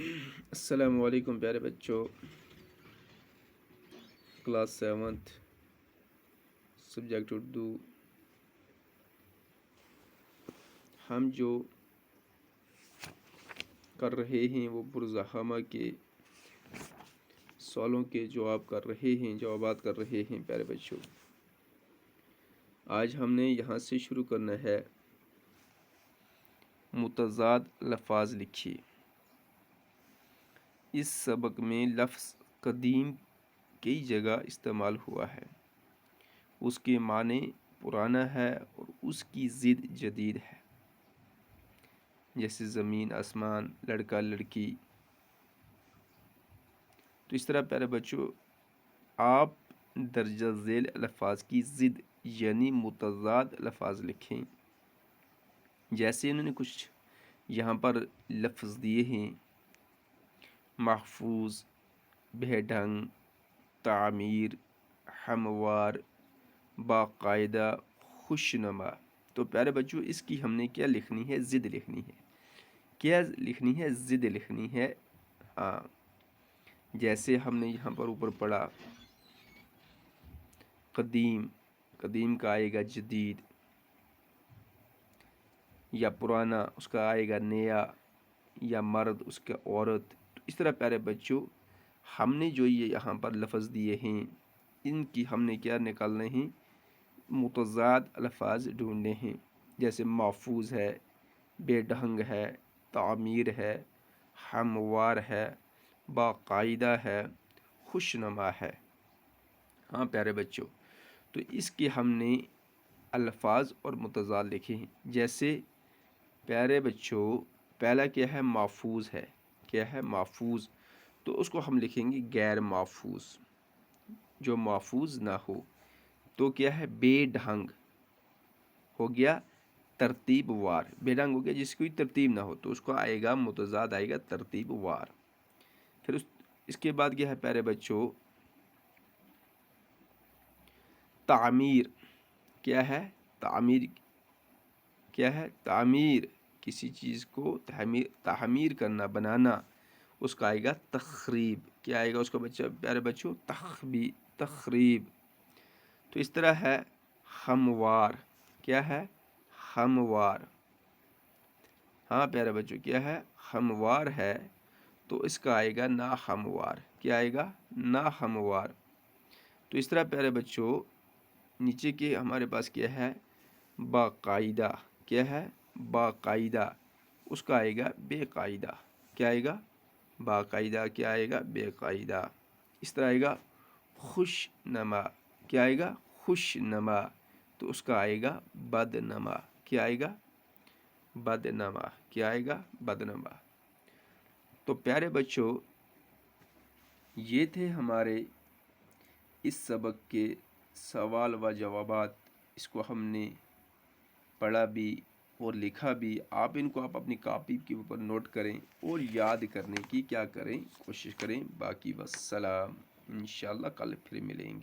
السلام علیکم پیارے بچوں، کلاس 7 سبجیکٹ اردو۔ ہم جو کر رہے ہیں وہ پرزحامہ کے سوالوں کے جوابات کر رہے ہیں پیارے بچوں۔ آج ہم نے یہاں سے شروع کرنا ہے متضاد لفاظ لکھیے۔ اس سبق میں لفظ قدیم کئی جگہ استعمال ہوا ہے، اس کے معنی پرانا ہے اور اس کی ضد جدید ہے، جیسے زمین آسمان، لڑکا لڑکی۔ تو اس طرح پیارے بچوں آپ درجہ ذیل الفاظ کی ضد یعنی متضاد لفاظ لکھیں۔ جیسے انہوں نے کچھ یہاں پر لفظ دیے ہیں: محفوظ، بے ڈھنگ، تعمیر، ہموار، باقاعدہ، خوشنما۔ تو پیارے بچوں اس کی ہم نے کیا لکھنی ہے؟ ضد لکھنی ہے۔ کیا لکھنی ہے؟ ضد لکھنی ہے۔ ہاں، جیسے ہم نے یہاں پر اوپر پڑھا قدیم، قدیم کا آئے گا جدید، یا پرانا اس کا آئے گا نیا، یا مرد اس کا عورت۔ تو اس طرح پیارے بچوں ہم نے جو یہ یہاں پر لفظ دیے ہیں ان کی ہم نے کیا نکالنے ہیں؟ متضاد الفاظ ڈھونڈنے ہیں۔ جیسے محفوظ ہے، بے ڈھنگ ہے، تعمیر ہے، ہموار ہے، باقاعدہ ہے، خوشنما ہے۔ ہاں پیارے بچوں، تو اس کے ہم نے الفاظ اور متضاد لکھے ہیں۔ جیسے پیارے بچوں پہلا کیا ہے؟ محفوظ ہے۔ کیا ہے؟ محفوظ۔ تو اس کو ہم لکھیں گے غیر محفوظ، جو محفوظ نہ ہو۔ تو کیا ہے؟ بے ڈھنگ ہو گیا ترتیب وار، بے ڈھنگ ہو گیا جس کی کوئی ترتیب نہ ہو، تو اس کو آئے گا متضاد آئے گا ترتیب وار۔ پھر اس کے بعد کیا ہے پیارے بچوں؟ تعمیر۔ کیا ہے؟ تعمیر۔ کیا ہے؟ تعمیر، کسی چیز کو تعمیر کرنا، بنانا، اس کا آئے گا تخریب۔ کیا آئے گا اس کا پیارے بچوں؟ تخریب۔ تو اس طرح ہے ہموار۔ کیا ہے؟ ہموار۔ ہاں پیارے بچوں کیا ہے؟ ہموار ہے، تو اس کا آئے گا ناہموار۔ کیا آئے گا؟ ناہموار۔ تو اس طرح پیارے بچوں نیچے کے ہمارے پاس کیا ہے؟ باقاعدہ۔ کیا ہے؟ باقاعدہ، اس کا آئے گا بے قاعدہ۔ کیا آئے گا؟ باقاعدہ۔ کیا آئے گا؟ بے قاعدہ۔ اس طرح آئے گا خوش نما۔ کیا آئے گا؟ خوش نما، تو اس کا آئے گا بدنما۔ کیا آئے گا؟ بدنما۔ کیا آئے گا؟ بدنما۔ تو پیارے بچوں یہ تھے ہمارے اس سبق کے سوال و جوابات۔ اس کو ہم نے پڑھا بھی اور لکھا بھی۔ آپ ان کو اپنی کاپی کے اوپر نوٹ کریں اور یاد کرنے کی کیا کریں؟ کوشش کریں۔ باقی والسلام، انشاءاللہ کل پھر ملیں گے۔